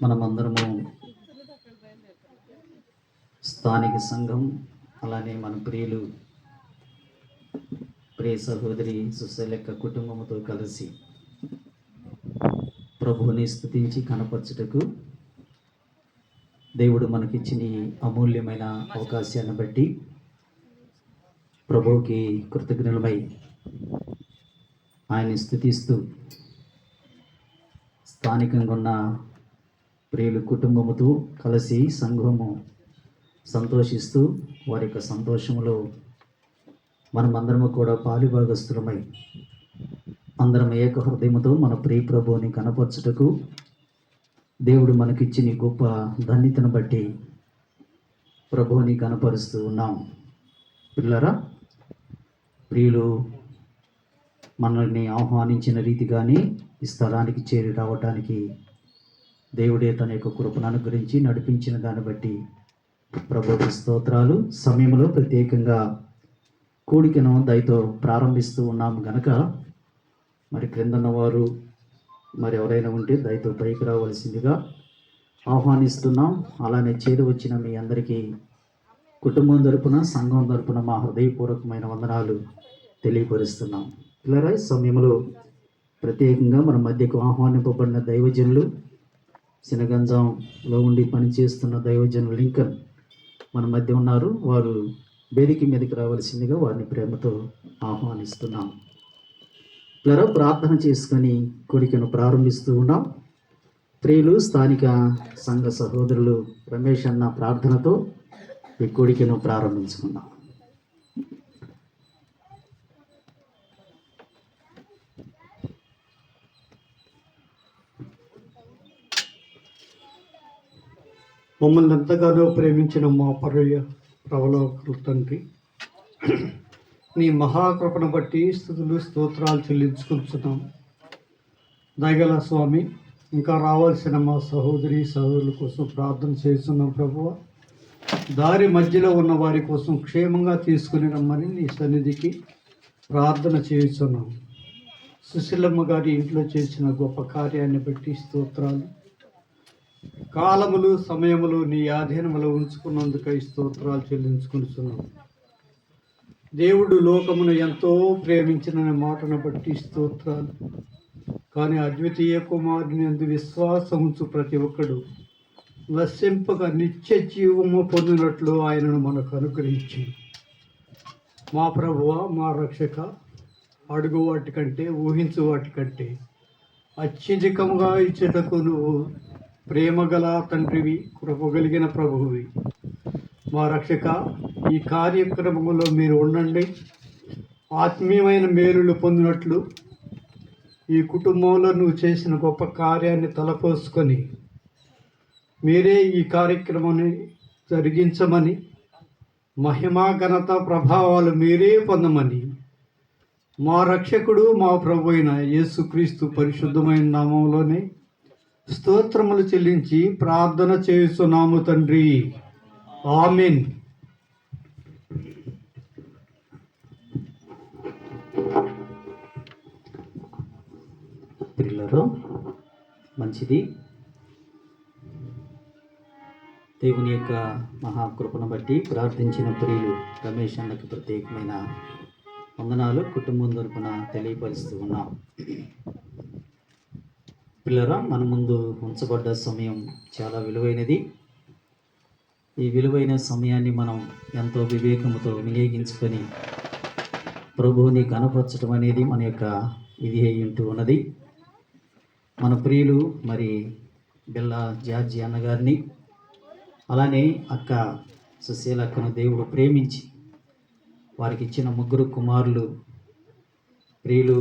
మనమందరము స్థానిక సంఘం, అలానే మన ప్రియ సహోదరి సుశీలక్క కుటుంబంతో కలిసి ప్రభువుని స్తుతించి కనపరచుటకు దేవుడు మనకిచ్చిన ఈ అమూల్యమైన అవకాశాన్ని బట్టి ప్రభువుకి కృతజ్ఞులమై ఆయన్ని స్తుతిస్తూ స్థానికంగా ఉన్న ప్రియులు కుటుంబముతో కలిసి సంఘము సంతోషిస్తూ వారి యొక్క సంతోషంలో మనమందరము కూడా పాలుభాగస్తులమై అందరం ఏక హృదయముతో మన ప్రియ ప్రభువుని కనపరచుటకు దేవుడు మనకిచ్చిన గొప్ప ధన్యతను బట్టి ప్రభువుని కనపరుస్తూ ఉన్నాం. పిల్లరా, ప్రియులు మనల్ని ఆహ్వానించిన రీతిగానే ఈ స్థలానికి చేరి రావటానికి దేవుడే తన యొక్క కృపను అనుగ్రహించి నడిపించిన దాన్ని బట్టి ప్రభువుకి స్తోత్రాలు. సమయంలో ప్రత్యేకంగా కూడికను దయతో ప్రారంభిస్తూ ఉన్నాము గనక మరి క్రిందన్న వారు మరి ఎవరైనా ఉంటే దయతో పైకి రావాల్సిందిగా ఆహ్వానిస్తున్నాం. అలానే చేరి వచ్చిన మీ అందరికీ కుటుంబం తరపున సంఘం తరపున మా హృదయపూర్వకమైన వందనాలు తెలియపరుస్తున్నాం. పిల్లరా, సమయంలో ప్రత్యేకంగా మన మధ్యకు ఆహ్వానింపబడిన దైవజనులు, సినగంజంలో ఉండి పనిచేస్తున్న దైవజనులు లింకన్ మన మధ్య ఉన్నారు. వారు వేదిక మీదకి రావాల్సిందిగా వారిని ప్రేమతో ఆహ్వానిస్తున్నాం. పిల్లరా, ప్రార్థన చేసుకొని కోరికను ప్రారంభిస్తూ ఉన్నాం. ప్రియులు స్థానిక సంఘ సహోదరులు రమేష్ అన్న ప్రార్థనతో ఈ కోరికను ప్రారంభించుకున్నాం. మమ్మల్ని ఎంతగానో ప్రేమించిన మా ప్రవలోకుల తండ్రి, నీ మహాకృపను బట్టి స్తుతులు స్తోత్రాలు చెల్లించుకుంటున్నాం. దయగల స్వామి, ఇంకా రావాల్సిన మా సహోదరుల కోసం ప్రార్థన చేస్తున్నాం. ప్రభువా, దారి మధ్యలో ఉన్న వారి కోసం క్షేమంగా తీసుకుని రమ్మని నీ సన్నిధికి ప్రార్థన చేస్తున్నాం. సుశీలమ్మ గారి ఇంట్లో చేసిన గొప్ప కార్యాన్ని బట్టి స్తోత్రాలు. కాలములు సమయములు నీ ఆధీనములో ఉంచుకున్నందుకై స్తోత్రాలు చెల్లించుకుంటున్నాం. దేవుడు లోకమును ఎంతో ప్రేమించిన మాటను బట్టి స్తోత్రాలు. కానీ అద్వితీయ కుమారుని యందు విశ్వాసం ఉంచు ప్రతి ఒక్కడు నశింపక నిత్య జీవము పొందినట్లు ఆయనను మనకు అనుగ్రహించి, మా ప్రభువ, మా రక్షక, అడుగు వాటి కంటే ఊహించు వాటి కంటే అత్యధికంగా ఇచ్చేటకు నువ్వు ప్రేమగల తండ్రివి, కృపగలిగిన ప్రభువువి. మా రక్షక, ఈ కార్యక్రమంలో మీరు ఉండండి. ఆత్మీయమైన మేలులు పొందినట్లు ఈ కుటుంబంలో నువ్వు చేసిన గొప్ప కార్యాన్ని తలపోసుకొని మీరే ఈ కార్యక్రమాన్ని జరిగించమని, మహిమా ఘనత ప్రభావాలు మీరే పొందమని మా రక్షకుడు మా ప్రభు అయిన యేసుక్రీస్తు పరిశుద్ధమైన నామంలోనే స్తోత్రములు చెల్లించి ప్రార్థన చేస్తున్నాము తండ్రి. ఆమేన్. పిల్లలు, మంచిది. దేవుని యొక్క మహాకృపను బట్టి ప్రార్థించిన ప్రియులు రమేష్ అన్నకు ప్రత్యేకమైన వందనాలు కుటుంబం తరపున తెలియపరుస్తూ ఉన్నాం. పిల్లరా, మన ముందు ఉంచబడ్డ సమయం చాలా విలువైనది. ఈ విలువైన సమయాన్ని మనం ఎంతో వివేకముతో వినియోగించుకొని ప్రభువుని కనపరచడం అనేది మన యొక్క ఇది అయ్యింటూ ఉన్నది. మన ప్రియులు మరి బిల్లా జార్జి అన్నగారిని, అలానే అక్క సుశీలక్కను దేవుడు ప్రేమించి వారికి ఇచ్చిన 3 కుమారులు ప్రియులు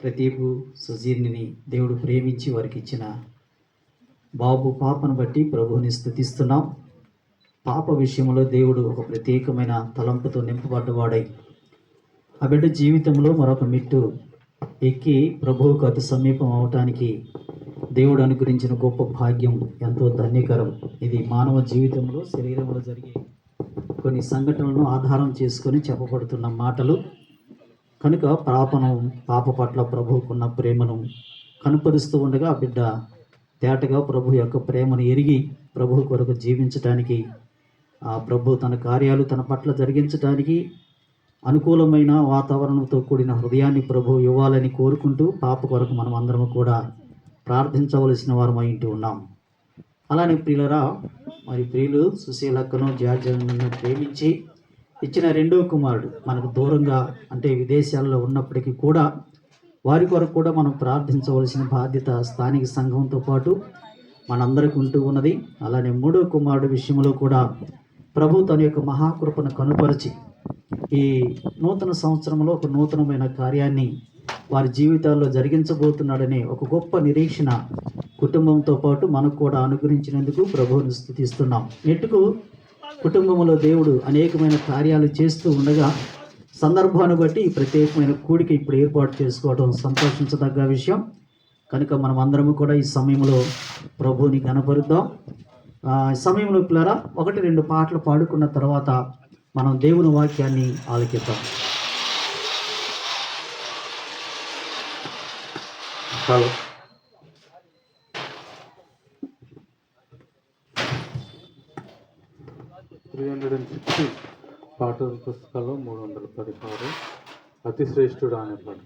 ప్రతీపు, సుజీర్ని దేవుడు ప్రేమించి వారికి ఇచ్చిన బాబు పాపను బట్టి ప్రభువుని స్తుతిస్తున్నాం. పాప విషయంలో దేవుడు ఒక ప్రత్యేకమైన తలంపుతో నింపబడ్డవాడై ఆ బిడ్డ జీవితంలో మరొక మెట్టు ఎక్కి ప్రభువుకు అతి సమీపం అవటానికి దేవుడు అనుగ్రహించిన గొప్ప భాగ్యం, ఎంతో ధన్యకరం. ఇది మానవ జీవితంలో శరీరంలో జరిగే కొన్ని సంఘటనలను ఆధారం చేసుకొని చెప్పబడుతున్న మాటలు కనుక పాప పట్ల ప్రభువుకున్న ప్రేమను కనుపరుస్తూ ఉండగా ఆ బిడ్డ తేటగా ప్రభు యొక్క ప్రేమను ఎరిగి ప్రభు కొరకు జీవించటానికి, ఆ ప్రభు తన కార్యాలు తన పట్ల జరిగించడానికి అనుకూలమైన వాతావరణంతో కూడిన హృదయాన్ని ప్రభు ఇవ్వాలని కోరుకుంటూ పాప కొరకు మనం అందరం కూడా ప్రార్థించవలసిన వారమై ఉన్నాం. అలానే ప్రియులరా, మరి ప్రియులు సుశీలక్కను జార్జను ప్రేమించి ఇచ్చిన రెండవ కుమారుడు మనకు దూరంగా అంటే విదేశాల్లో ఉన్నప్పటికీ కూడా వారి కొరకు కూడా మనం ప్రార్థించవలసిన బాధ్యత స్థానిక సంఘంతో పాటు మనందరికీ ఉంటూ ఉన్నది. అలానే మూడవ కుమారుడు విషయంలో కూడా ప్రభు తన యొక్క మహాకృపను కనుపరిచి ఈ నూతన సంవత్సరంలో ఒక నూతనమైన కార్యాన్ని వారి జీవితాల్లో జరిగించబోతున్నాడనే ఒక గొప్ప నిరీక్షణ కుటుంబంతో పాటు మనకు కూడా అనుగ్రహించినందుకు ప్రభువుని స్తుతిస్తున్నాం. నెట్టుకు కుటుంబంలో దేవుడు అనేకమైన కార్యాలు చేస్తూ ఉండగా సందర్భాన్ని బట్టి ఈ ప్రత్యేకమైన కూడిక ఇప్పుడు ఏర్పాటు చేసుకోవడం సంతోషించదగ్గ విషయం కనుక మనం అందరము కూడా ఈ సమయంలో ప్రభువుని కనపరుద్దాం. ఈ సమయంలో పిల్లరా 1-2 పాటలు పాడుకున్న తర్వాత మనం దేవుని వాక్యాన్ని ఆలకిద్దాం. హలో 360 పాటల పుస్తకాల్లో 316 అతి శ్రేష్ఠుడు అనే పాట.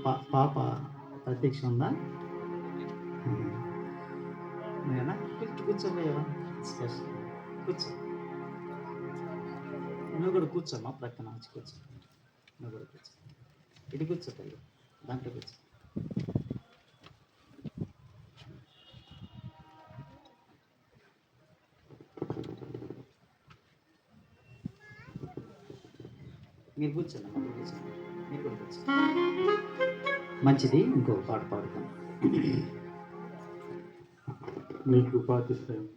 పాప అధ్యక్ష ఉందా? నేనా కూర్చోలేవా? కూర్చో, నువ్వు కూడా కూర్చోమ్మా, ప్రక్కన వచ్చి కూర్చో. నువ్వు కూడా కూర్చో, ఇటు కూర్చో తల్లి, దాంట్లో కూర్చో. మీరు కూర్చోండి, అమ్మ కూర్చోండి, మీరు కూడా కూర్చోండి. మంచిది, ఇంకో పాట పాడుతాం. నీకు పాటిస్తాను.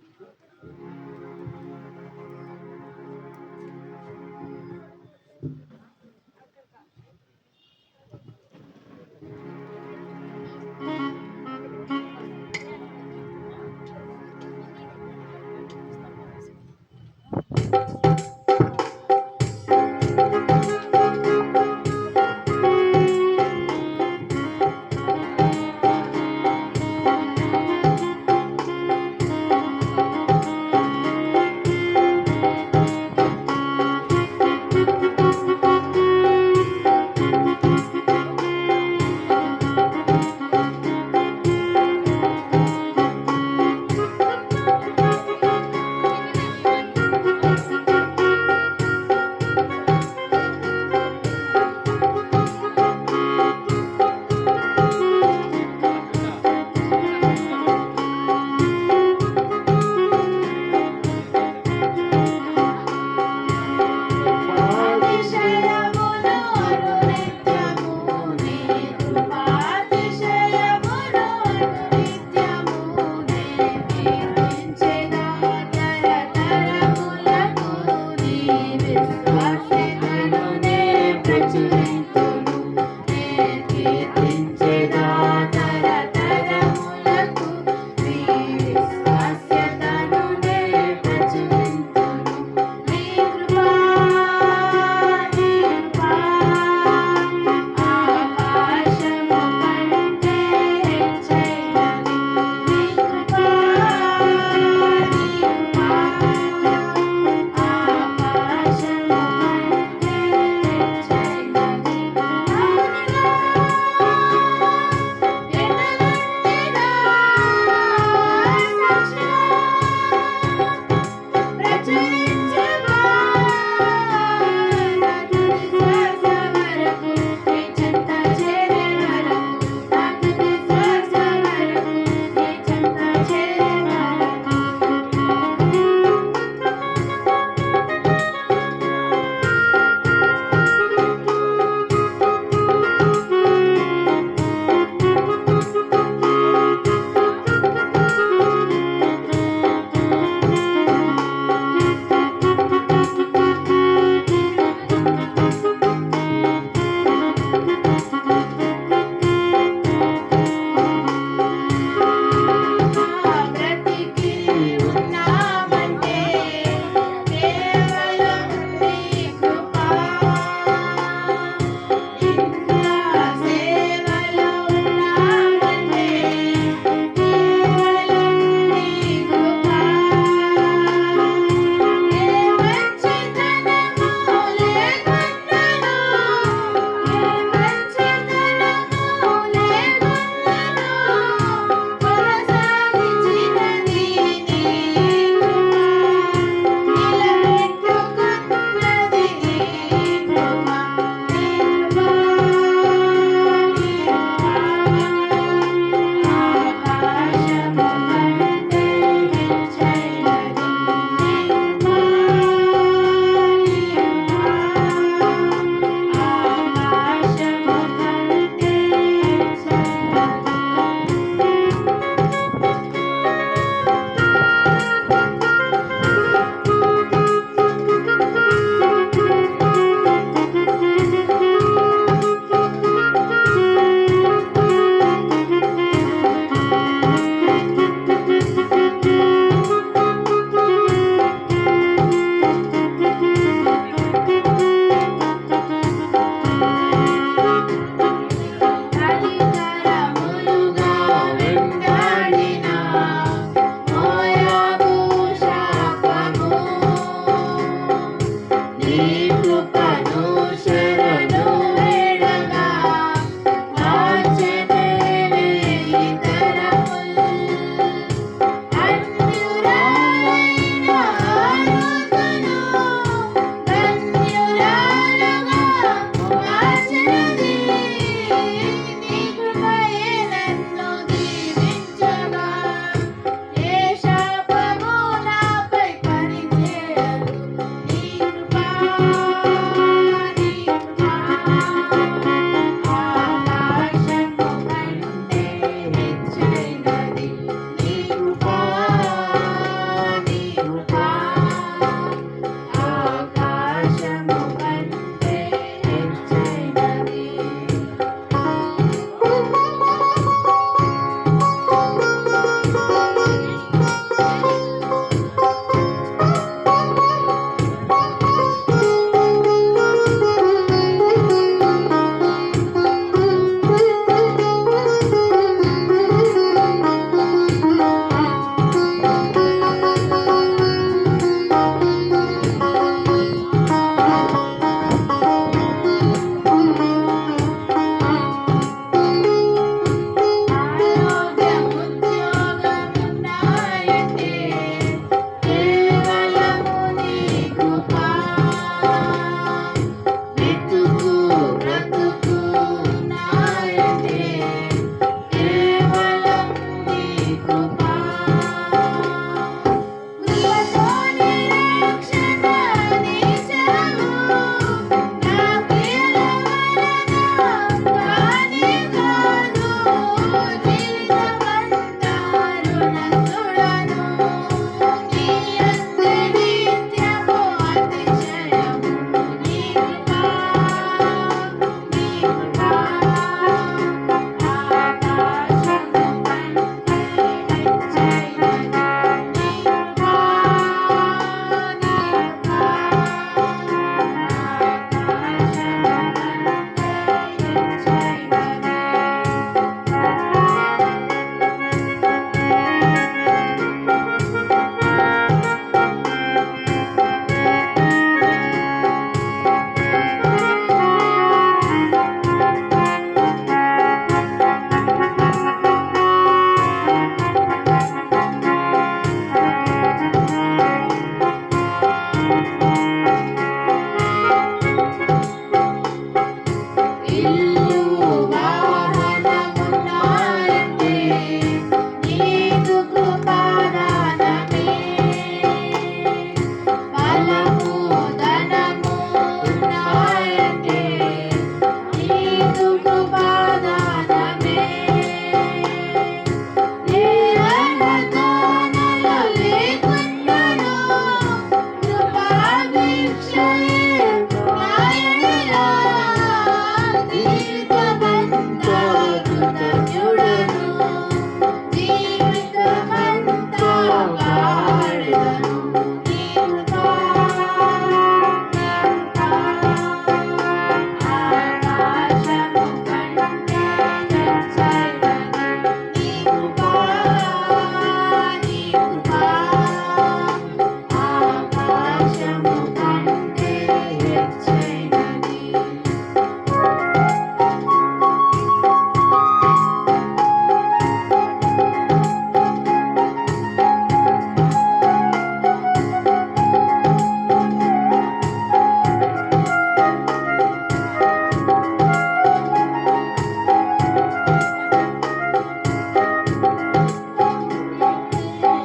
కృపాదానమే జీవనదానలో లేకున్నను కృపాభిక్షయే నాయనలా జీవితమంతా కృతజ్ఞుడను జీవితమంతా పాడెదను నీ కృపా ఆకాశము కంటే హెచ్చైనది నీ కృపా ఆకాశము కంటే హెచ్చైనది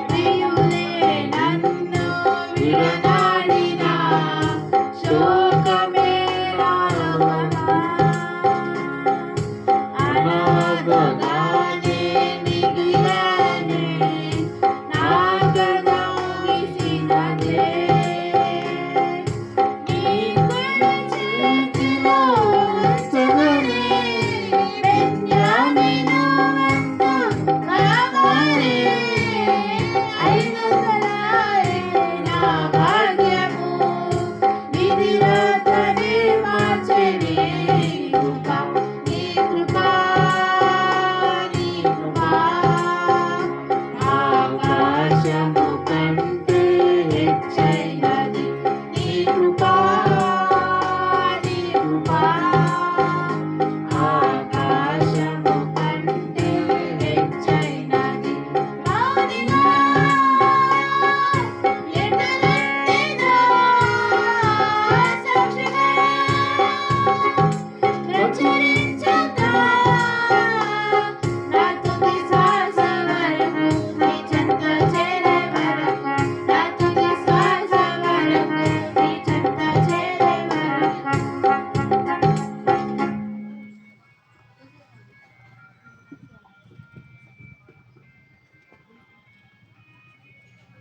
ప్రియులే నన్ను విడనాడినా శోకమే రావనా అనాథగానే మిగిలానే నా గదం విసినదే నీ కుడి చేతిలో ఉంచగనే బెన్యామీను వంత బలమనే ఐదుదలాయే నా భాగ్యము విధిరాతనే మార్చే నీ కృప ఆకాశము కంటే హెచ్చైనది నీ కృపా ఆకాశము కంటే హెచ్చైనది మౌనిగా ఎడలెత్తినా సాక్షిగా ప్రచురించగా నా తుది శ్వాస వరకు నీ చెంత చేరే వరకు నా తుది శ్వాస వరకు నీ చెంత చేరే వరకు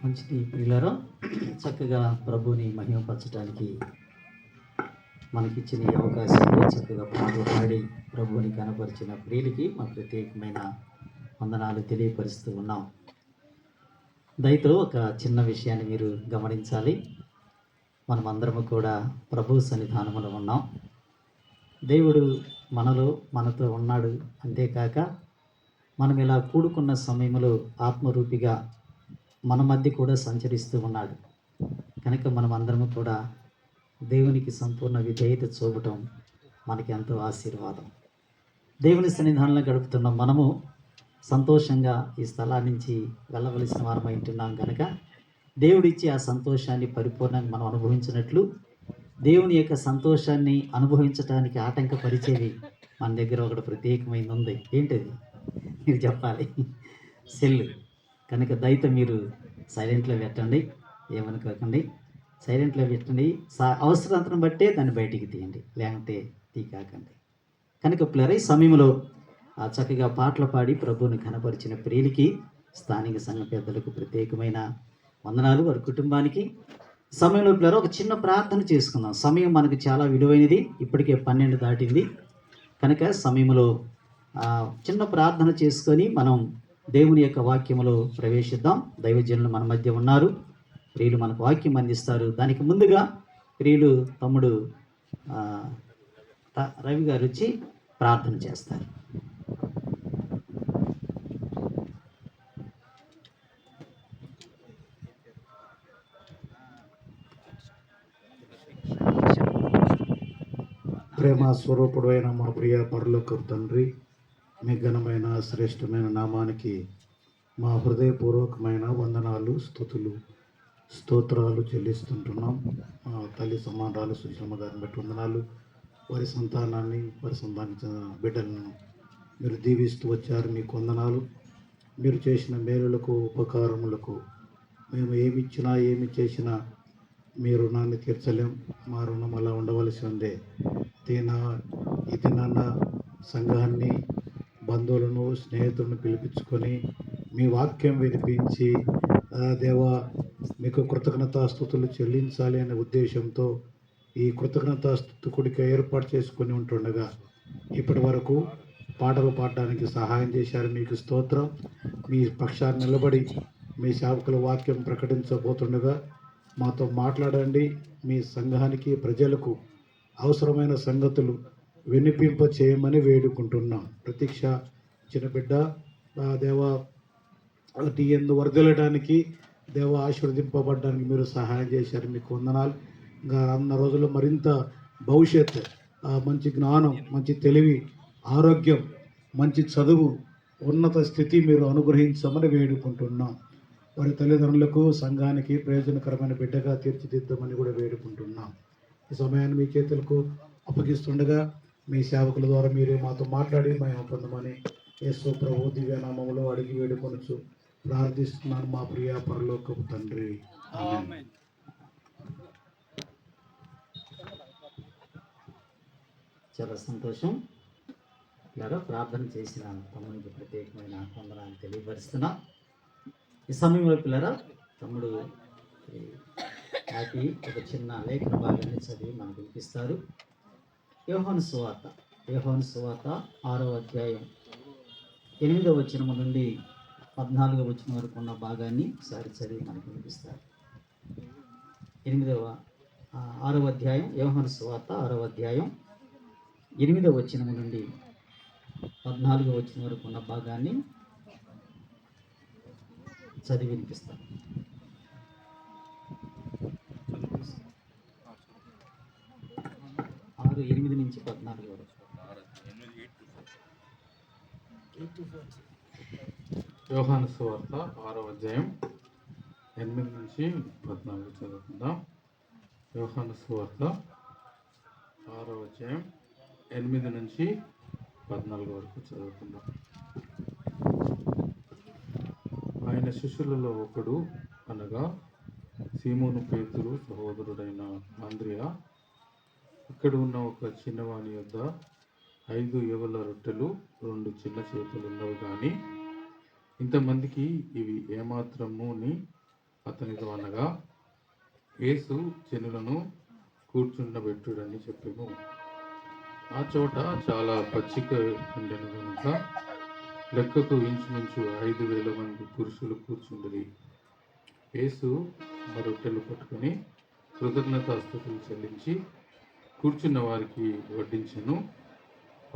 మంచిది ప్రియులారా, చక్కగా ప్రభుని మహిమపరచడానికి మనకిచ్చిన ఈ అవకాశంలో చక్కగా పాటలు పాడి ప్రభువుని కనపరిచిన ప్రియులకి మా ప్రత్యేకమైన వందనాలు తెలియపరుస్తూ ఉన్నాం. దయతో ఒక చిన్న విషయాన్ని మీరు గమనించాలి. మనమందరము కూడా ప్రభు సన్నిధానములో ఉన్నాం. దేవుడు మనతో ఉన్నాడు. అంతేకాక మనం ఇలా కూడుకున్న సమయంలో ఆత్మరూపిగా మన మధ్య కూడా సంచరిస్తూ ఉన్నాడు. కనుక మనం అందరము కూడా దేవునికి సంపూర్ణ విధేయత చూపటం మనకి ఎంతో ఆశీర్వాదం. దేవుని సన్నిధానంలో గడుపుతున్న మనము సంతోషంగా ఈ స్థలాన్ని నుంచి వెళ్ళవలసిన వారమై ఉంటున్నాం. కనుక దేవుడిచ్చి ఆ సంతోషాన్ని పరిపూర్ణంగా మనం అనుభవించినట్లు దేవుని యొక్క సంతోషాన్ని అనుభవించడానికి ఆటంకపరిచేది మన దగ్గర ఒకటి ప్రత్యేకమైనది ఉంది. ఏంటది మీరు చెప్పాలి. సెల్లు. కనుక దయతో మీరు సైలెంట్లో పెట్టండి, ఏమనుకోకండి. సైలెంట్లో పెట్టండి. అవసరాంతరం బట్టే దాన్ని బయటికి తీయండి, లేకుంటే తీకాకండి. కనుక ప్లరై సమయంలో చక్కగా పాటలు పాడి ప్రభువుని కనపరిచిన ప్రియులకి, స్థానిక సంఘ పెద్దలకు ప్రత్యేకమైన వందనాలు, వారి కుటుంబానికి. సమయంలో ప్లర ఒక చిన్న ప్రార్థన చేసుకుందాం. సమయం మనకు చాలా విలువైనది. ఇప్పటికే 12 దాటింది. కనుక సమయంలో చిన్న ప్రార్థన చేసుకొని మనం దేవుని యొక్క వాక్యములో ప్రవేశిద్దాం. దైవజనులు మన మధ్య ఉన్నారు. ప్రియులు మనకు వాక్యం అందిస్తారు. దానికి ముందుగా ప్రియులు తమ్ముడు రవి గారు వచ్చి ప్రార్థన చేస్తారు. ప్రేమ స్వరూపుడు అయిన మా ప్రియ పరలోకపు తండ్రి, మీ ఘనమైన శ్రేష్టమైన నామానికి మా హృదయపూర్వకమైన వందనాలు, స్తుతులు, స్తోత్రాలు చెల్లిస్తుంటున్నాం. మా తల్లి సమానాలు సుశీలమ్మ గారిని బట్టి వందనాలు. వారి సంతానాన్ని, వారి సంతానించిన బిడ్డలను మీరు దీవిస్తూ వచ్చారు. మీకు వందనాలు. మీరు చేసిన మేలులకు, ఉపకారములకు మేము ఏమిచ్చినా ఏమి చేసినా మీ రుణాన్ని తీర్చలేం. మా రుణం అలా ఉండవలసి ఉందే. ఇది నాన్న సంఘాన్ని, బంధువులను, స్నేహితులను పిలిపించుకొని మీ వాక్యం వినిపించి దేవా మీకు కృతజ్ఞతాస్తుతులు చెల్లించాలి అనే ఉద్దేశంతో ఈ కృతజ్ఞతాస్తుతి కూడిక ఏర్పాటు చేసుకొని ఉంటుండగా ఇప్పటి వరకు పాటలు పాడడానికి సహాయం చేశారు. మీకు స్తోత్రం. మీ పక్షాన్ని నిలబడి మీ సేవకుల వాక్యం ప్రకటించబోతుండగా మాతో మాట్లాడండి. మీ సంఘానికి, ప్రజలకు అవసరమైన సంగతులు వినిపింప చేయమని వేడుకుంటున్నాం. ప్రతీక్ష చిన్న బిడ్డ దేవా టీ ఎందు వర్ధిల్లడానికి, దేవ ఆశీర్వదింపబడడానికి మీరు సహాయం చేశారు. మీకు వందనాలు. ఇంకా అన్న రోజుల్లో మరింత భవిష్యత్, మంచి జ్ఞానం, మంచి తెలివి, ఆరోగ్యం, మంచి చదువు, ఉన్నత స్థితి మీరు అనుగ్రహించమని వేడుకుంటున్నాం. వారి తల్లిదండ్రులకు, సంఘానికి ప్రయోజనకరమైన బిడ్డగా తీర్చిదిద్దామని కూడా వేడుకుంటున్నాం. ఈ సమయాన్ని మీ చేతులకు అప్పగిస్తుండగా మీ సేవకుల ద్వారా మీరే మాతో మాట్లాడి మేము పొందమని యేసు ప్రభు దివ్యనామములో అడిగి వేడుకొనొచ్చు ప్రార్థిస్తున్నాను మా ప్రియ పరలోకపు తండ్రి. ఆమేన్. చాలా సంతోషం. ఇలా ప్రార్థన చేసిన తమ్మునికి ప్రత్యేకమైన వందనాలు తెలియపరుస్తున్నా. ఈ సమయంలో పిల్లరా తమ్ముడు హ్యాపీ ఒక చిన్న లేఖన భాగాన్ని చదివి మనకు వినిపిస్తారు. యోహాను సువార్త 6వ అధ్యాయం 8వ వచనం నుండి 14వ వచనం వరకు ఉన్న భాగాన్ని ఒకసారి చదివి మనకు వినిపిస్తారు. 6వ అధ్యాయం యోహాను సువార్త 6వ అధ్యాయం 8వ వచనం నుండి 14వ వచనం వరకు ఉన్న భాగాన్ని చదివి వినిపిస్తాను. 6:8 నుంచి 14 వరకు. యోహాను సువార్త 6వ అధ్యాయం 8 నుంచి 14 చదువుకుందాం. యోహాను సువార్త 6వ అధ్యాయం 8 నుంచి 14 వరకు చదువుకుందాం. ఆయన శిష్యులలో ఒకడు అనగా సీమోను పేతురు సహోదరుడైన ఆంద్రియా ఇక్కడ ఉన్న ఒక చిన్నవాని యొద్ద 5 యవల రొట్టెలు 2 చిన్న చేతులు ఉన్నవి కానీ ఇంతమందికి ఇవి ఏమాత్రము అని అతనితో అనగా యేసు జనులను కూర్చుండబెట్టుడని చెప్పెను. ఆ చోట చాలా పచ్చిక ఉండెను కనుక లెక్కకు ఇంచుమించు 5,000 మంది పురుషులు కూర్చుండిరి. యేసు ఆ రొట్టెలు పట్టుకొని కృతజ్ఞతాస్తుతులు చెల్లించి కూర్చున్న వారికి వడ్డించెను.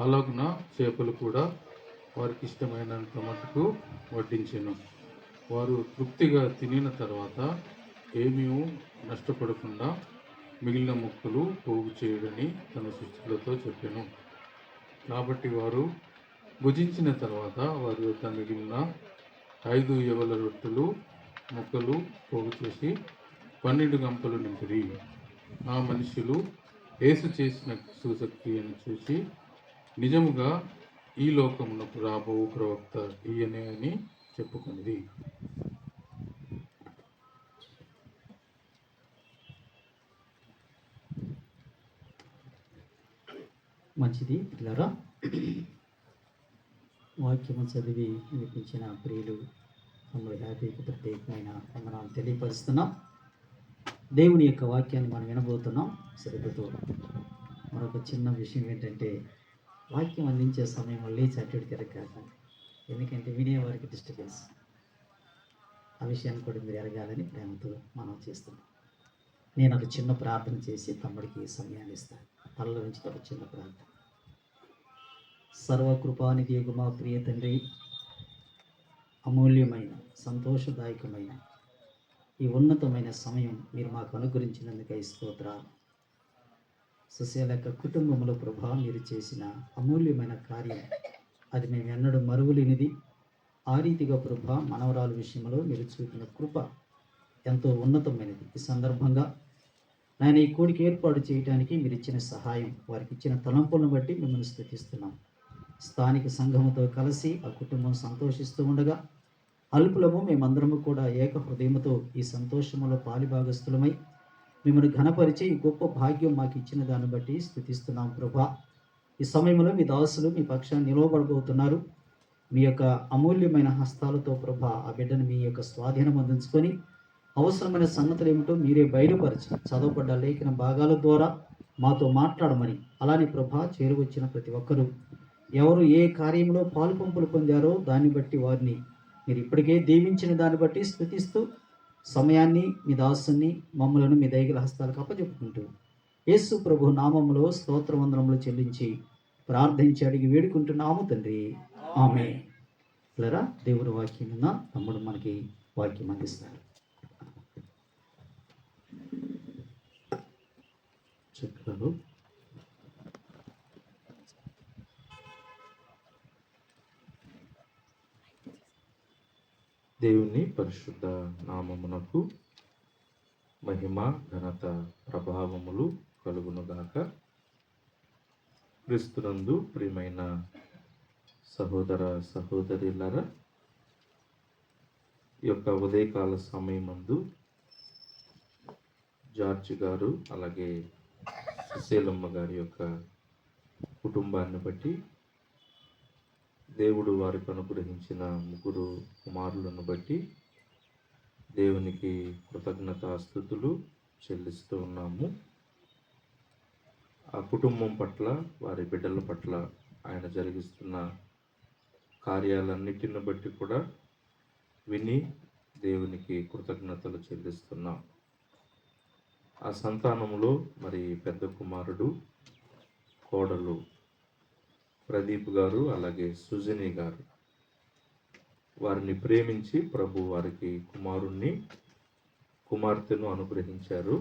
అలాగున చేపలు కూడా వారికి ఇష్టమైనంత మటుకు వడ్డించెను. వారు తృప్తిగా తినిన తర్వాత ఏమీ నష్టపడకుండా మిగిలిన ముక్కలు పోగు చేయడని తన శిష్యులతో చెప్పెను. కాబట్టి వారు భుజించిన తర్వాత వారి వద్ద మిగిలిన 5 యవల రొట్టెలు ముక్కలు పోగు చేసి 12 గంపలు నింపిరి. ఆ మనుషులు యేసు చేసిన సూచక్రియను చూసి నిజముగా ఈ లోకమునకు రాబో ప్రవక్త ఈయనే అని చెప్పుకున్నది. మంచిది పిల్లరా. వాక్యము చదివి వినిపించిన ప్రియులు తమ్ముడు హ్యాపీకి ప్రత్యేకమైన వందనాలు తెలియపరుస్తున్నాం. దేవుని యొక్క వాక్యాన్ని మనం వినబోతున్నాం. శ్రద్ధతో మరొక చిన్న విషయం ఏంటంటే వాక్యం అందించే సమయంలో లేచి అటు ఇటు తిరగక, ఎందుకంటే వినేవారికి డిస్టర్బెన్స్. ఆ విషయాన్ని కూడా మీరు ఎరగాలని ప్రేమతో మనం చేస్తున్నాం. నేను ఒక చిన్న ప్రార్థన చేసి తమ్ముడికి సమయాన్ని ఇస్తాను. తలలో నుంచి ఒక చిన్న ప్రార్థన. సర్వకృపానిధి మా ప్రియ తండ్రి, అమూల్యమైన సంతోషదాయకమైన ఈ ఉన్నతమైన సమయం మీరు మాకు అనుగ్రహించినందుకై స్తోత్రాలు. సుశీలక కుటుంబంలో ప్రభా మీరు చేసిన అమూల్యమైన కార్యం అది మేము ఎన్నడూ మరువలేనిది. ఆ రీతిగా ప్రభా మనవరాల విషయంలో మీరు చూపిన కృప ఎంతో ఉన్నతమైనది. ఈ సందర్భంగా నేను ఈ కూడికి ఏర్పాటు చేయడానికి మీరు ఇచ్చిన సహాయం, వారికి ఇచ్చిన తలంపులను బట్టి మిమ్మల్ని స్తుతిస్తున్నాం. స్థానిక సంఘముతో కలిసి ఆ కుటుంబం సంతోషిస్తూ ఉండగా అల్పులము మేమందరము కూడా ఏక హృదయముతో ఈ సంతోషములో పాలిభాగస్థులమై మిమ్మల్ని ఘనపరిచి ఈ గొప్ప భాగ్యం మాకు ఇచ్చిన దాన్ని బట్టి స్తుతిస్తున్నాం ప్రభా. ఈ సమయంలో మీ దాసులు మీ పక్షాన్ని నిలవబడబోతున్నారు. మీ యొక్క అమూల్యమైన హస్తాలతో ప్రభా ఆ బిడ్డను మీ యొక్క స్వాధీనం అందించుకొని అవసరమైన సంగతులు ఏమిటో మీరే బయలుపరిచి చదవబడ్డ లేఖన భాగాల ద్వారా మాతో మాట్లాడమని, అలానే ప్రభా చేరువచ్చిన ప్రతి ఒక్కరూ ఎవరు ఏ కార్యంలో పాలుపంపులు పొందారో దాన్ని బట్టి వారిని మీరు ఇప్పటికే దీవించిన దాన్ని బట్టి స్తుతిస్తూ సమయాన్ని మీ దాసుని మమ్మలను మీ దయగల హస్తాలకు అప్పచెప్పుకుంటూ యేసు ప్రభు నామములో స్తోత్ర వందనములు చెల్లించి ప్రార్థించి అడిగి వేడుకుంటున్నాము తండ్రి, ఆమె. పిల్లరా, దేవుని వాక్యం ఉన్న తమ్ముడు మనకి వాక్యం అందిస్తారు. చక్రాలు దేవుని పరిశుద్ధ నామమునకు మహిమ ఘనత ప్రభావములు కలుగునుగాక. క్రీస్తునందు ప్రియమైన సహోదర సహోదరులారా, ఈ యొక్క ఉదయకాల సమయమందు జార్జ్ గారు అలాగే సుశీలమ్మ గారి యొక్క కుటుంబాన్ని బట్టి దేవుడు వారికి అనుగ్రహించిన ముగ్గురు కుమారులను బట్టి దేవునికి కృతజ్ఞతాస్తుతులు చెల్లిస్తూ ఉన్నాము. ఆ కుటుంబం పట్ల, వారి బిడ్డల పట్ల ఆయన జరిగిస్తున్న కార్యాలన్నిటిని బట్టి కూడా విని దేవునికి కృతజ్ఞతలు చెల్లిస్తున్నాం. ఆ సంతానంలో మరి పెద్ద కుమారుడు, కోడలు ప్రదీప్ గారు అలాగే సుజని గారు, వారిని ప్రేమించి ప్రభు వారికి కుమార్తెను అనుగ్రహించారు,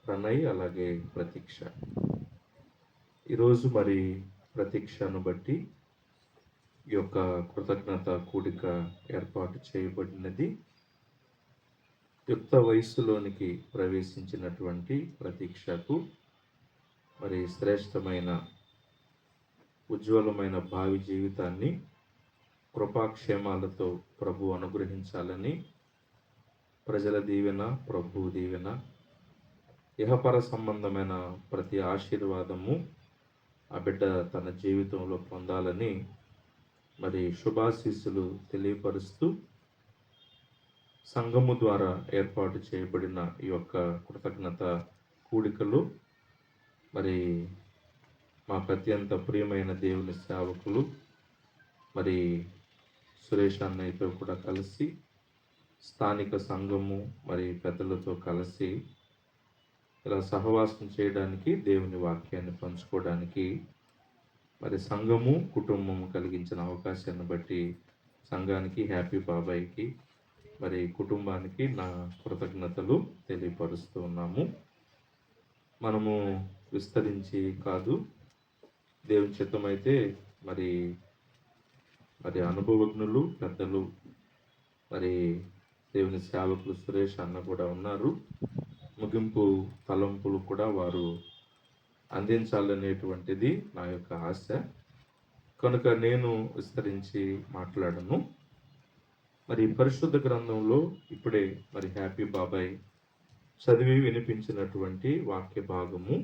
ప్రణయ్ అలాగే ప్రతీక్ష. ఈరోజు మరి ప్రతీక్షను బట్టి ఈ యొక్క కృతజ్ఞత కూడిక ఏర్పాటు చేయబడినది. యుక్త వయస్సులోనికి ప్రవేశించినటువంటి ప్రతీక్షకు మరి శ్రేష్టమైన ఉజ్వలమైన భావి జీవితాన్ని కృపాక్షేమాలతో ప్రభు అనుగ్రహించాలని, ప్రజల దీవెన, ప్రభు దీవెన, ఇహపర సంబంధమైన ప్రతి ఆశీర్వాదము ఆ బిడ్డ తన జీవితంలో పొందాలని మరి శుభాశీస్సులు తెలియపరుస్తూ సంఘము ద్వారా ఏర్పాటు చేయబడిన ఈ యొక్క కృతజ్ఞత కూడికలు మరి మాకు అత్యంత ప్రియమైన దేవుని సేవకులు మరి సురేష్ అన్నయ్యతో కూడా కలిసి, స్థానిక సంఘము మరి పెద్దలతో కలిసి ఇలా సహవాసం చేయడానికి, దేవుని వాక్యాన్ని పంచుకోవడానికి మరి సంఘము కుటుంబము కలిగించిన అవకాశాన్ని బట్టి సంఘానికి, హ్యాపీ బాబాయ్కి మరి కుటుంబానికి నా కృతజ్ఞతలు తెలియపరుస్తూ ఉన్నాము. మనము విస్తరించి కాదు, దేవుని చిత్తమైతే మరి అనుభవజ్ఞులు, పెద్దలు, మరి దేవుని సేవకులు సురేష్ అన్న కూడా ఉన్నారు. ముగింపు తలంపులు కూడా వారు అందించాలనేటువంటిది నా యొక్క ఆశ. కనుక నేను విస్తరించి మాట్లాడను. మరి పరిశుద్ధ గ్రంథంలో ఇప్పుడే మరి హ్యాపీ బాబాయ్ చదివి వినిపించినటువంటి వాక్య భాగము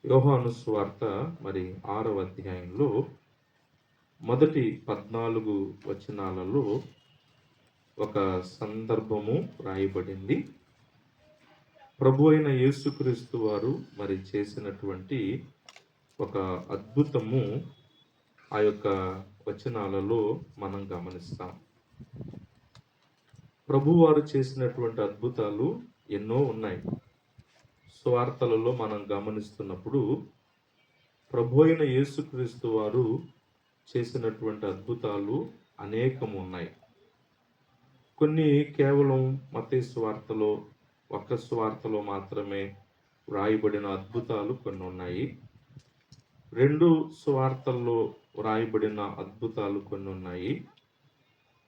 యోహాను సువార్త మరి 6వ అధ్యాయంలో మొదటి 14 వచనాలలో ఒక సందర్భము రాయబడింది. ప్రభు అయిన యేసుక్రీస్తు వారు మరి చేసినటువంటి ఒక అద్భుతము ఆ యొక్క వచనాలలో మనం గమనిస్తాం. ప్రభు వారు చేసినటువంటి అద్భుతాలు ఎన్నో ఉన్నాయి. స్వార్థలలో మనం గమనిస్తున్నప్పుడు ప్రభు అయిన యేసుక్రీస్తు వారు చేసినటువంటి అద్భుతాలు అనేకము ఉన్నాయి. కొన్ని కేవలం మత్తయి సువార్తలో, ఒక్క సువార్తలో మాత్రమే వ్రాయబడిన అద్భుతాలు కొన్ని ఉన్నాయి. 2 సువార్తల్లో వ్రాయబడిన అద్భుతాలు కొన్ని ఉన్నాయి.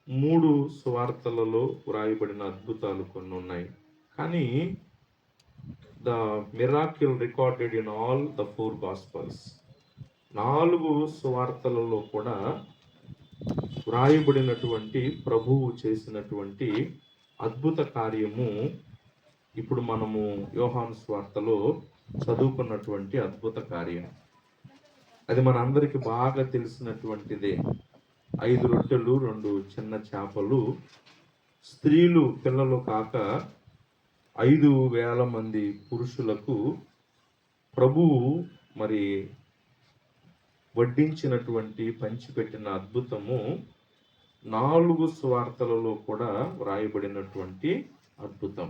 3 సువార్తలలో వ్రాయబడిన అద్భుతాలు కొన్ని ఉన్నాయి. కానీ the miracle recorded in all the 4 gospels, 4 సువార్తలలో కూడా వ్రాయబడినటువంటి ప్రభువు చేసినటువంటి అద్భుత కార్యము ఇప్పుడు మనము యోహాను సువార్తలో చదువుకున్నటువంటి అద్భుత కార్యం. అది మన అందరికి బాగా తెలిసినటువంటిదే. 5 రొట్టెలు 2 చిన్న చేపలు, స్త్రీలు పిల్లలు కాక 5,000 మంది పురుషులకు ప్రభువు మరి వడ్డించినటువంటి పంచిపెట్టిన అద్భుతము 4 సువార్తలలో కూడా వ్రాయబడినటువంటి అద్భుతం.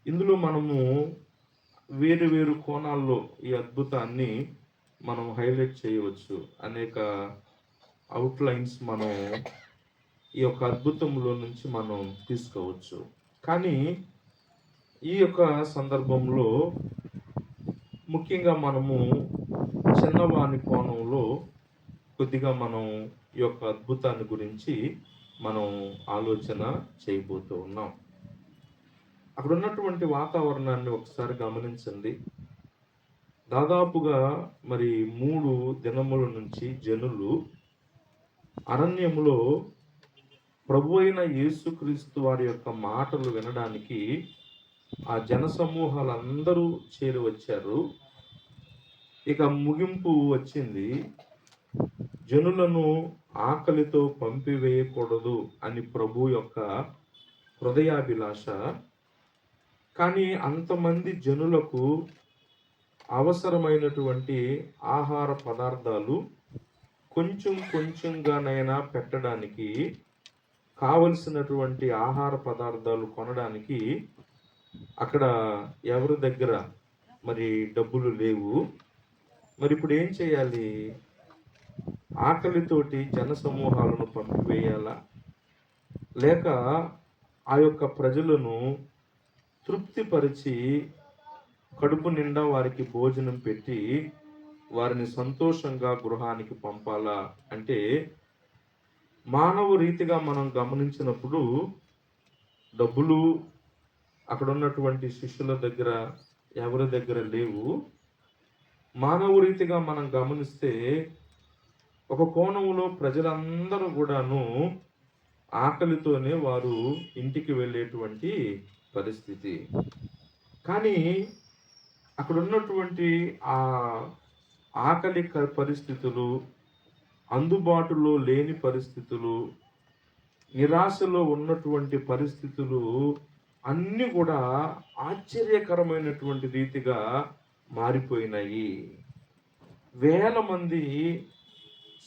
ఇందులో మనము వేరు వేరు కోణాల్లో ఈ అద్భుతాన్ని మనం హైలైట్ చేయవచ్చు. అనేక అవుట్లైన్స్ మనం ఈ యొక్క అద్భుతంలో నుంచి మనం తీసుకోవచ్చు. కానీ ఈ యొక్క సందర్భంలో ముఖ్యంగా మనము చిన్నవాని కోణంలో కొద్దిగా మనం ఈ యొక్క అద్భుతాన్ని గురించి మనం ఆలోచన చేయబోతూ ఉన్నాం. అక్కడ ఉన్నటువంటి వాతావరణాన్ని ఒకసారి గమనించండి. దాదాపుగా మరి 3 దినముల నుంచి జనులు అరణ్యములో ప్రభు అయిన యేసుక్రీస్తు వారి యొక్క మాటలు వినడానికి ఆ జన సమూహాలందరూ చేరి వచ్చారు. ఇక ముగింపు వచ్చింది. జనులను ఆకలితో పంపివేయకూడదు అని ప్రభు యొక్క హృదయాభిలాష. కానీ అంతమంది జనులకు అవసరమైనటువంటి ఆహార పదార్థాలు కొంచెం కొంచెంగానైనా పెట్టడానికి, కావలసినటువంటి ఆహార పదార్థాలు కొనడానికి అక్కడ ఎవరి దగ్గర మరి డబ్బులు లేవు. మరి ఇప్పుడు ఏం చేయాలి? ఆకలితోటి జన సమూహాలను పంపివేయాలా, లేక ఆ యొక్క ప్రజలను తృప్తిపరిచి కడుపు నిండా వారికి భోజనం పెట్టి వారిని సంతోషంగా గృహానికి పంపాలా? అంటే మానవ రీతిగా మనం గమనించినప్పుడు డబ్బులు అక్కడ ఉన్నటువంటి శిష్యుల దగ్గర ఎవరి దగ్గర లేవు. మానవ రీతిగా మనం గమనిస్తే ఒక కోణంలో ప్రజలందరూ కూడాను ఆకలితోనే వారు ఇంటికి వెళ్ళేటువంటి పరిస్థితి. కానీ అక్కడ ఉన్నటువంటి ఆ ఆకలి పరిస్థితులు, అందుబాటులో లేని పరిస్థితులు, నిరాశలో ఉన్నటువంటి పరిస్థితులు అన్నీ కూడా ఆశ్చర్యకరమైనటువంటి రీతిగా మారిపోయినాయి. వేల మంది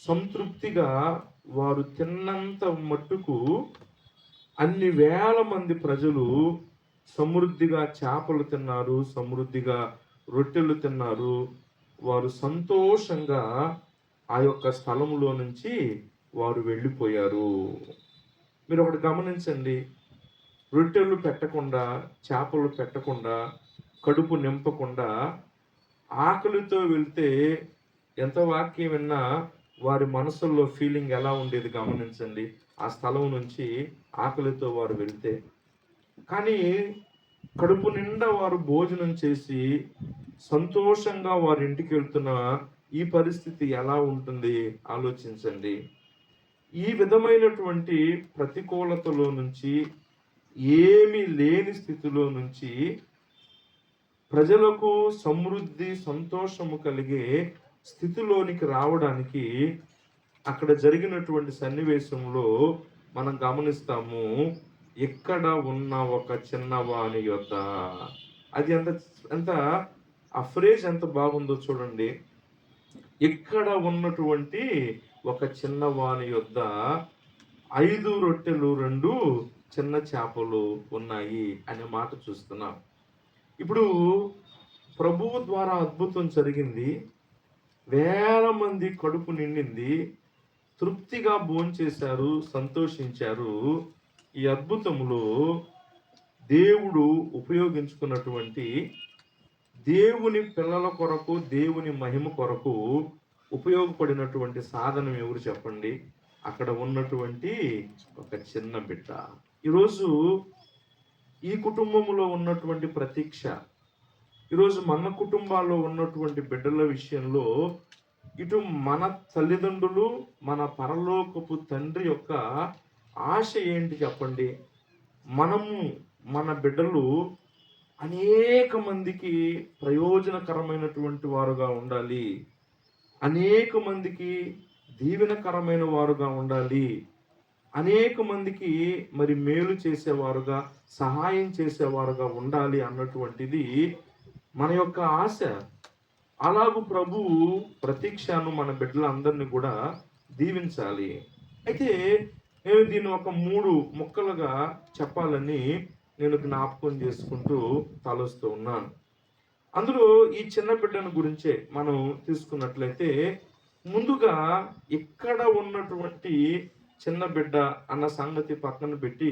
సంతృప్తిగా వారు తిన్నంత మట్టుకు అన్ని వేల మంది ప్రజలు సమృద్ధిగా చేపలు తిన్నారు, సమృద్ధిగా రొట్టెలు తిన్నారు. వారు సంతోషంగా ఆ యొక్క స్థలంలో నుంచి వారు వెళ్ళిపోయారు. మీరు ఒకటి గమనించండి. రొట్టెలు పెట్టకుండా, చేపలు పెట్టకుండా, కడుపు నింపకుండా ఆకలితో వెళ్తే ఎంత వాక్యం విన్నా వారి మనసుల్లో ఫీలింగ్ ఎలా ఉండేది గమనించండి. ఆ స్థలం నుంచి ఆకలితో వారు వెళ్తే. కానీ కడుపు నిండా వారు భోజనం చేసి సంతోషంగా వారి ఇంటికి వెళ్తున్న ఈ పరిస్థితి ఎలా ఉంటుంది ఆలోచించండి. ఈ విధమైనటువంటి ప్రతికూలతలో నుంచి, ఏమీ లేని స్థితిలో నుంచి ప్రజలకు సమృద్ధి, సంతోషము కలిగే స్థితిలోనికి రావడానికి అక్కడ జరిగినటువంటి సన్నివేశంలో మనం గమనిస్తాము. ఇక్కడ ఉన్న ఒక చిన్నవాని యొద్ద, అది ఎంత ఆ ఫ్రేజ్ ఎంత బాగుందో చూడండి. ఇక్కడ ఉన్నటువంటి ఒక చిన్నవాని యొద్ద 5 రొట్టెలు 2 చిన్న చేపలు ఉన్నాయి అనే మాట చూస్తున్నాం. ఇప్పుడు ప్రభువు ద్వారా అద్భుతం జరిగింది. వేల మంది కడుపు నిండింది, తృప్తిగా భోంచేశారు, సంతోషించారు. ఈ అద్భుతంలో దేవుడు ఉపయోగించుకున్నటువంటి, దేవుని పిల్లల కొరకు, దేవుని మహిమ కొరకు ఉపయోగపడినటువంటి సాధనం ఎవరు చెప్పండి? అక్కడ ఉన్నటువంటి ఒక చిన్న బిడ్డ. ఈరోజు ఈ కుటుంబంలో ఉన్నటువంటి ప్రతీక్ష, ఈరోజు మన కుటుంబాల్లో ఉన్నటువంటి బిడ్డల విషయంలో ఇటు మన తల్లిదండ్రులు, మన పరలోకపు తండ్రి యొక్క ఆశ ఏంటి చెప్పండి? మనము, మన బిడ్డలు అనేక మందికి ప్రయోజనకరమైనటువంటి వారుగా ఉండాలి. అనేక మందికి దీవెనకరమైన వారుగా ఉండాలి, అనేక మందికి మరి మేలు చేసేవారుగా, సహాయం చేసేవారుగా ఉండాలి అన్నటువంటిది మన యొక్క ఆశ. అలాగూ ప్రభువు ప్రతీక్షను మన బిడ్డలందరినీ కూడా దీవించాలి. అయితే నేను దీన్ని ఒక 3 ముక్కలుగా చెప్పాలని నేను జ్ఞాపకం చేసుకుంటూ తలస్తూ ఉన్నాను. అందులో ఈ చిన్న బిడ్డను గురించే మనం తీసుకున్నట్లయితే, ముందుగా ఇక్కడ ఉన్నటువంటి చిన్న బిడ్డ అన్న సంగతి పక్కన పెట్టి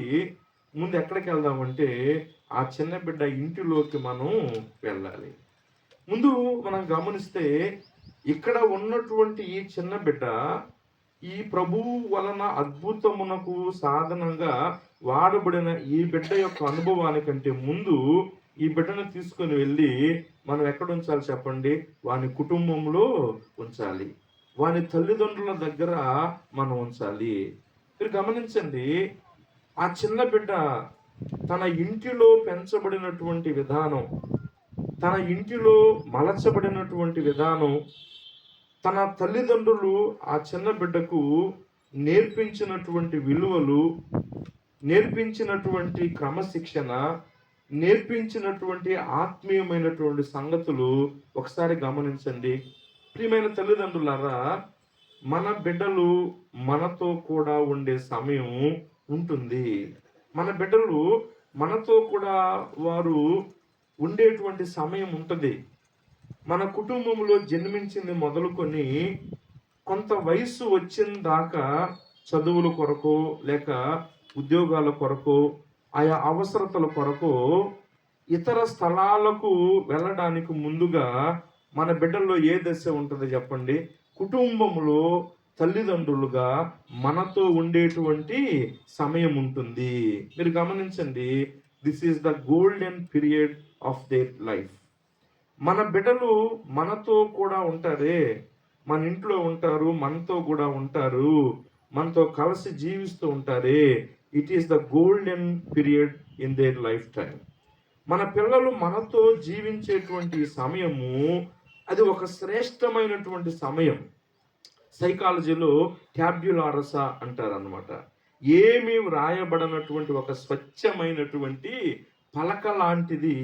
ముందు ఎక్కడికి వెళ్దామంటే ఆ చిన్న బిడ్డ ఇంటిలోకి మనం వెళ్ళాలి. ముందు మనం గమనిస్తే ఇక్కడ ఉన్నటువంటి ఈ చిన్న బిడ్డ ఈ ప్రభువు వలన అద్భుతమునకు సాధనంగా వాడబడిన ఈ బిడ్డ యొక్క అనుభవానికంటే ముందు ఈ బిడ్డను తీసుకొని వెళ్ళి మనం ఎక్కడ ఉంచాలి చెప్పండి? వాని కుటుంబంలో ఉంచాలి, వాని తల్లిదండ్రుల దగ్గర మనం ఉంచాలి. మీరు గమనించండి, ఆ చిన్న బిడ్డ తన ఇంటిలో పెంచబడినటువంటి విధానం, తన ఇంటిలో మలచబడినటువంటి విధానం, తన తల్లిదండ్రులు ఆ చిన్న బిడ్డకు నేర్పించినటువంటి విలువలు, నేర్పించినటువంటి క్రమశిక్షణ, నేర్పించినటువంటి ఆత్మీయమైనటువంటి సంగతులు ఒకసారి గమనించండి. ప్రియమైన తల్లిదండ్రులారా, మన బిడ్డలు మనతో కూడా ఉండే సమయం ఉంటుంది. మన బిడ్డలు మనతో కూడా వారు ఉండేటువంటి సమయం ఉంటుంది. మన కుటుంబంలో జన్మించింది మొదలుకొని కొంత వయసు వచ్చిన దాకా చదువుల కొరకు, లేక ఉద్యోగాల కొరకు, ఆయా అవసరతల కొరకు ఇతర స్థలాలకు వెళ్ళడానికి ముందుగా మన బిడ్డల్లో ఏ దశ ఉంటుంది చెప్పండి? కుటుంబంలో తల్లిదండ్రులుగా మనతో ఉండేటువంటి సమయం ఉంటుంది. మీరు గమనించండి, this is the golden period of their life. మన బిడ్డలు మనతో కూడా ఉంటారే, మన ఇంట్లో ఉంటారు, మనతో కూడా ఉంటారు, మనతో కలిసి జీవిస్తూ ఉంటారే. It is the golden period in their life time. మన పిల్లలు మనతో జీవించేటువంటి సమయము అది ఒక శ్రేష్టమైనటువంటి సమయం. సైకాలజీలో ట్యాబ్యులారసా అంటారనమాట. ఏమీ వ్రాయబడినటువంటి ఒక స్వచ్ఛమైనటువంటి పలక లాంటిది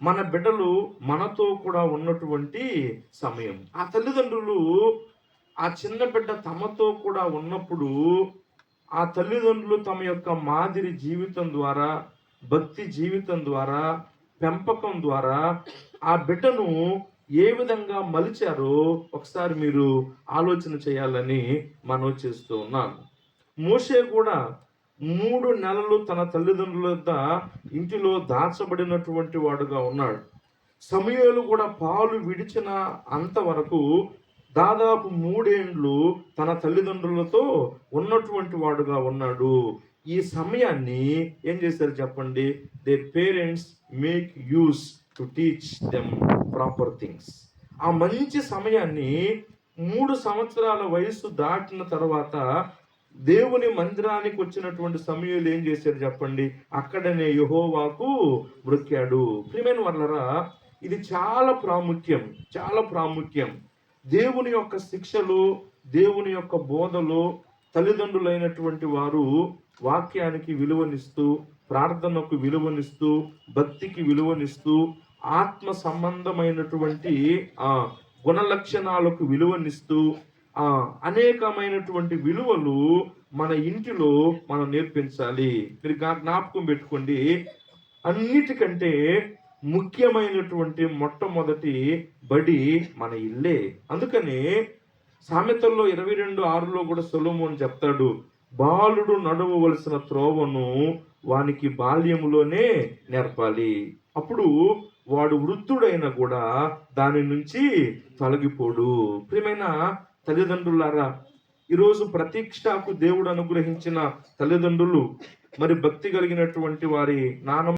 మన బిడ్డలు మనతో కూడా ఉన్నటువంటి సమయం. ఆ తల్లిదండ్రులు ఆ చిన్న బిడ్డ తమతో కూడా ఉన్నప్పుడు ఆ తల్లిదండ్రులు తమ యొక్క మాదిరి జీవితం ద్వారా, భక్తి జీవితం ద్వారా, పెంపకం ద్వారా ఆ బిడ్డను ఏ విధంగా మలిచారో ఒకసారి మీరు ఆలోచన చేయాలని మనవి చేస్తూ ఉన్నాను. మోషే కూడా 3 నెలలు తన తల్లిదండ్రుల వద్ద ఇంటిలో దాచబడినటువంటి వాడుగా ఉన్నాడు. సమూయేలు కూడా పాలు విడిచిన అంతవరకు దాదాపు 3 ఏండ్లు తన తల్లిదండ్రులతో ఉన్నటువంటి వాడుగా ఉన్నాడు. ఈ సమయాన్ని ఏం చేశారు చెప్పండి? Their parents make use to teach them proper things. ఆ మంచి సమయాన్ని 3 సంవత్సరాల వయసు దాటిన తర్వాత దేవుని మందిరానికి వచ్చినటువంటి సమూయేలు ఏం చేశాడు చెప్పండి? అక్కడనే యెహోవాకు మొక్కాడు. ప్రియమైన వాళ్ళరా, ఇది చాలా ప్రాముఖ్యం, చాలా ప్రాముఖ్యం. దేవుని యొక్క శిక్షలు, దేవుని యొక్క బోధలు, తల్లిదండ్రులైనటువంటి వారు వాక్యానికి విలువనిస్తూ, ప్రార్థనకు విలువనిస్తూ, భక్తికి విలువనిస్తూ, ఆత్మ సంబంధమైనటువంటి గుణలక్షణాలకు విలువనిస్తూ, అనేకమైనటువంటి విలువలు మన ఇంటిలో మనం నేర్పించాలి. మీరు జ్ఞాపకం పెట్టుకోండి, అన్నిటికంటే ముఖ్యమైనటువంటి మొట్టమొదటి బడి మన ఇల్లే. అందుకని సామెతల్లో 22:6లో కూడా సొలొమోను చెప్తాడు, బాలుడు నడవవలసిన త్రోవను వానికి బాల్యములోనే నేర్పాలి, అప్పుడు వాడు వృద్ధుడైనా కూడా దాని నుంచి తొలగిపోడు. ప్రియమైన తల్లిదండ్రులారా, ఈరోజు ప్రతీక్షకు దేవుడు అనుగ్రహించిన తల్లిదండ్రులు, మరి భక్తి కలిగినటువంటి వారి నాన్న